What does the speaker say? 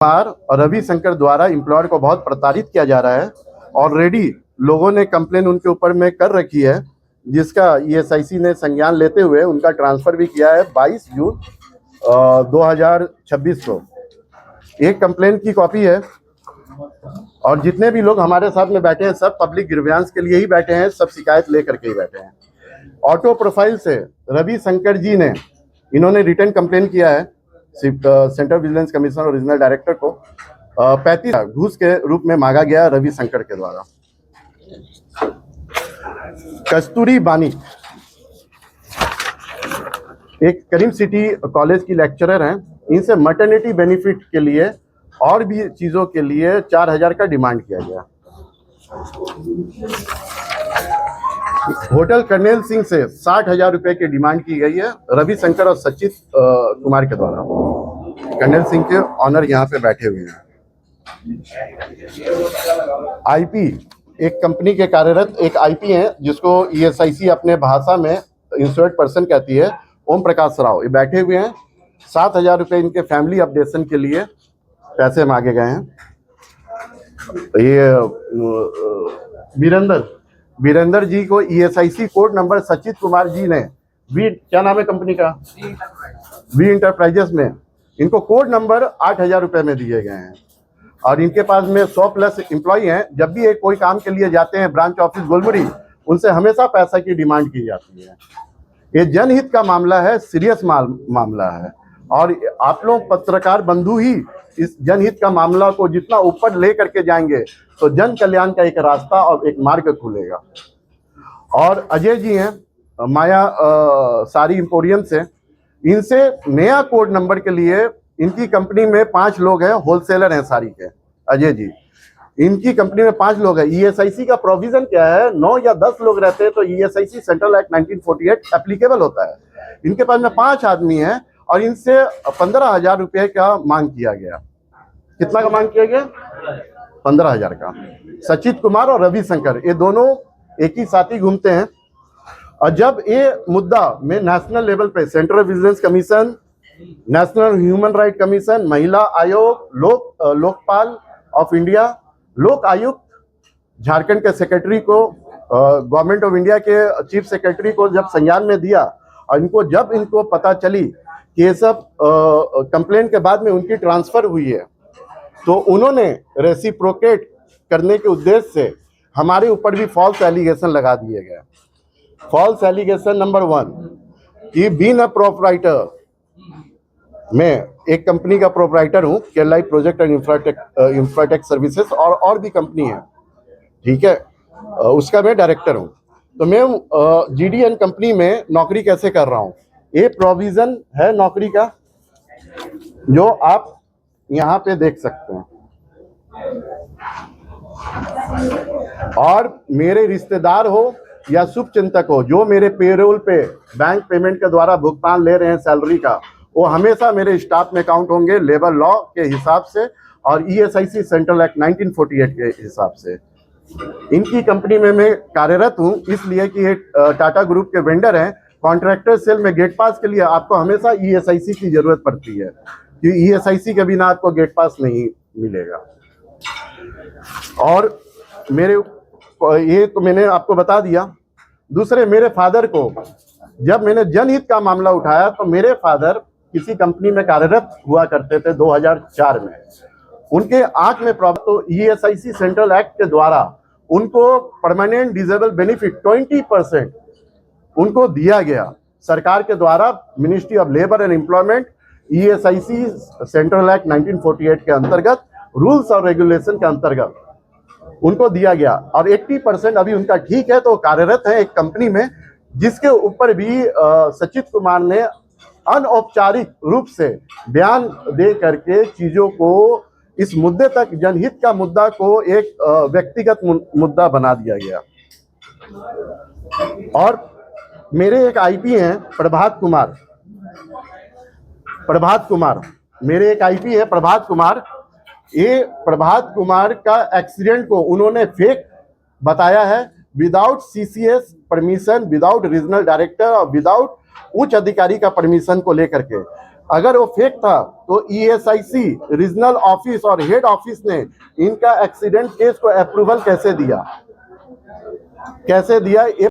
कुमार और रविशंकर द्वारा एम्प्लॉयर को बहुत प्रताड़ित किया जा रहा है। ऑलरेडी लोगों ने कंप्लेन उनके ऊपर में कर रखी है, जिसका ईएसआईसी ने संज्ञान लेते हुए उनका ट्रांसफर भी किया है 22 जून 2026 को। एक कंप्लेन की कॉपी है और जितने भी लोग हमारे साथ में बैठे हैं सब पब्लिक ग्रीवेंस के लिए ही बैठे हैं, सब शिकायत लेकर के ही बैठे हैं। ऑटो प्रोफाइल से रविशंकर जी ने इन्होंने रिटर्न कंप्लेन किया है सेंट्रल विजिलेंस कमीशन और रीजनल डायरेक्टर को 35 घूस के रूप में मांगा गया रविशंकर के द्वारा। कस्तूरी बानी एक करीम सिटी कॉलेज की लेक्चरर हैं, इनसे मैटरनिटी बेनिफिट के लिए और भी चीज़ों के लिए 4000 का डिमांड किया गया। होटल कर्नेल सिंह से 60,000 रुपए की डिमांड की गई है रविशंकर और सचित कुमार के द्वारा। कर्नेल सिंह के ऑनर यहाँ पे बैठे हुए हैं। आईपी एक कंपनी के कार्यरत एक आईपी हैं, जिसको ईएसआईसी अपने भाषा में इंश्योर्ड पर्सन कहती है, ओम प्रकाश राव, ये बैठे हुए हैं। 7,000 रुपये इनके फैमिली अपडेशन के लिए पैसे मांगे गए हैं। ये वीरेंद्र जी को ईएसआईसी कोड नंबर सचित कुमार जी ने क्या नाम है कंपनी का, वी इंटरप्राइजेस में इनको कोड नंबर 8,000 रुपये में दिए गए हैं। और इनके पास में 100+ एम्प्लॉई हैं। जब भी एक कोई काम के लिए जाते हैं ब्रांच ऑफिस गोलमुड़ी, उनसे हमेशा पैसा की डिमांड की जाती है। ये जनहित का मामला है, सीरियस मामला है, और आप लोग पत्रकार बंधु ही इस जनहित का मामला को जितना ऊपर ले करके जाएंगे तो जन कल्याण का एक रास्ता और एक मार्ग खुलेगा। और अजय जी हैं माया साड़ी एम्पोरियम से, इनसे नया कोड नंबर के लिए, इनकी कंपनी में 5 लोग हैं, होलसेलर हैं साड़ी के, अजय जी, इनकी कंपनी में 5 लोग हैं। ईएसआईसी का प्रोविजन क्या है, 9 या 10 लोग रहते हैं तो ईएसआईसी सेंट्रल एक्ट 1948 एप्लीकेबल होता है। इनके पास में 5 आदमी हैं और इनसे 15,000 रुपये का मांग किया गया। कितना का मांग किया गया? 15,000 का। सचित कुमार और रविशंकर ये दोनों एक ही साथ ही घूमते हैं। और जब ये मुद्दा में नेशनल लेवल पे central vigilance commission, national human right commission, महिला आयोग, लोकपाल ऑफ इंडिया, लोक आयुक्त झारखंड के सेक्रेटरी को, गवर्नमेंट ऑफ इंडिया के चीफ सेक्रेटरी को जब संज्ञान में दिया, और जब इनको पता चली कि ये सब कंप्लेन के बाद में उनकी ट्रांसफर हुई है, तो उन्होंने रेसिप्रोकेट करने के उद्देश्य से हमारे ऊपर भी फॉल्स एलिगेशन लगा दिए गए। फॉल्स एलिगेशन नंबर 1 कि बीइंग अ प्रोपराइटर, मैं एक कंपनी का प्रोपराइटर हूँ, Keralite project and Infratech services, और भी कंपनी है, ठीक है, उसका मैं डायरेक्टर हूँ। तो मैं जीडीएन कंपनी में नौकरी कैसे कर रहा हूँ, ये प्रोविजन है नौकरी का जो आप यहाँ पे देख सकते हैं। और मेरे रिश्तेदार हो या शुभचिंतक हो, जो मेरे पेरोल पे बैंक पेमेंट के द्वारा भुगतान ले रहे हैं सैलरी का, वो हमेशा मेरे स्टाफ में काउंट होंगे लेबर लॉ के हिसाब से और ईएसआईसी सेंट्रल एक्ट 1948 के हिसाब से। इनकी कंपनी में मैं कार्यरत हूँ, इसलिए कि ये टाटा ग्रुप के वेंडर हैं। कॉन्ट्रैक्टर सेल में गेट पास के लिए आपको हमेशा ईएसआईसी की जरूरत पड़ती है, क्योंकि ईएसआईसी के बिना आपको गेट पास नहीं मिलेगा। और मेरे ये तो मैंने आपको बता दिया। दूसरे, मेरे फादर को जब मैंने जनहित का मामला उठाया तो मेरे फादर किसी कंपनी में कार्यरत हुआ करते थे 2004 में। उनके आंख में प्रॉब्लम, तो ईएसआईसी सेंट्रल एक्ट के द्वारा उनको परमानेंट डिसेबल बेनिफिट 20% उनको दिया गया सरकार के द्वारा। Ministry of labour and employment ESIC central act 1948 के अंतर्गत रूल्स और रेगुलेशन के अंतर्गत उनको दिया गया। और 80% अभी उनका ठीक है, तो कार्यरत है एक कंपनी में, जिसके ऊपर भी सचित कुमार ने अनौपचारिक रूप से बयान दे करके चीजों को इस मुद्दे तक, जनहित का मुद्दा को एक व्यक्तिगत मुद्दा बना दिया गया। और मेरे एक आईपी हैं प्रभात कुमार, मेरे एक आईपी है प्रभात कुमार। ये प्रभात कुमार का एक्सीडेंट को उन्होंने फेक बताया है, without CCS permission, without regional director और विदाउट उच्च अधिकारी का परमिशन को लेकर के। अगर वो फेक था तो ईएसआईसी रीजनल ऑफिस और हेड ऑफिस ने इनका एक्सीडेंट केस को अप्रूवल कैसे दिया ये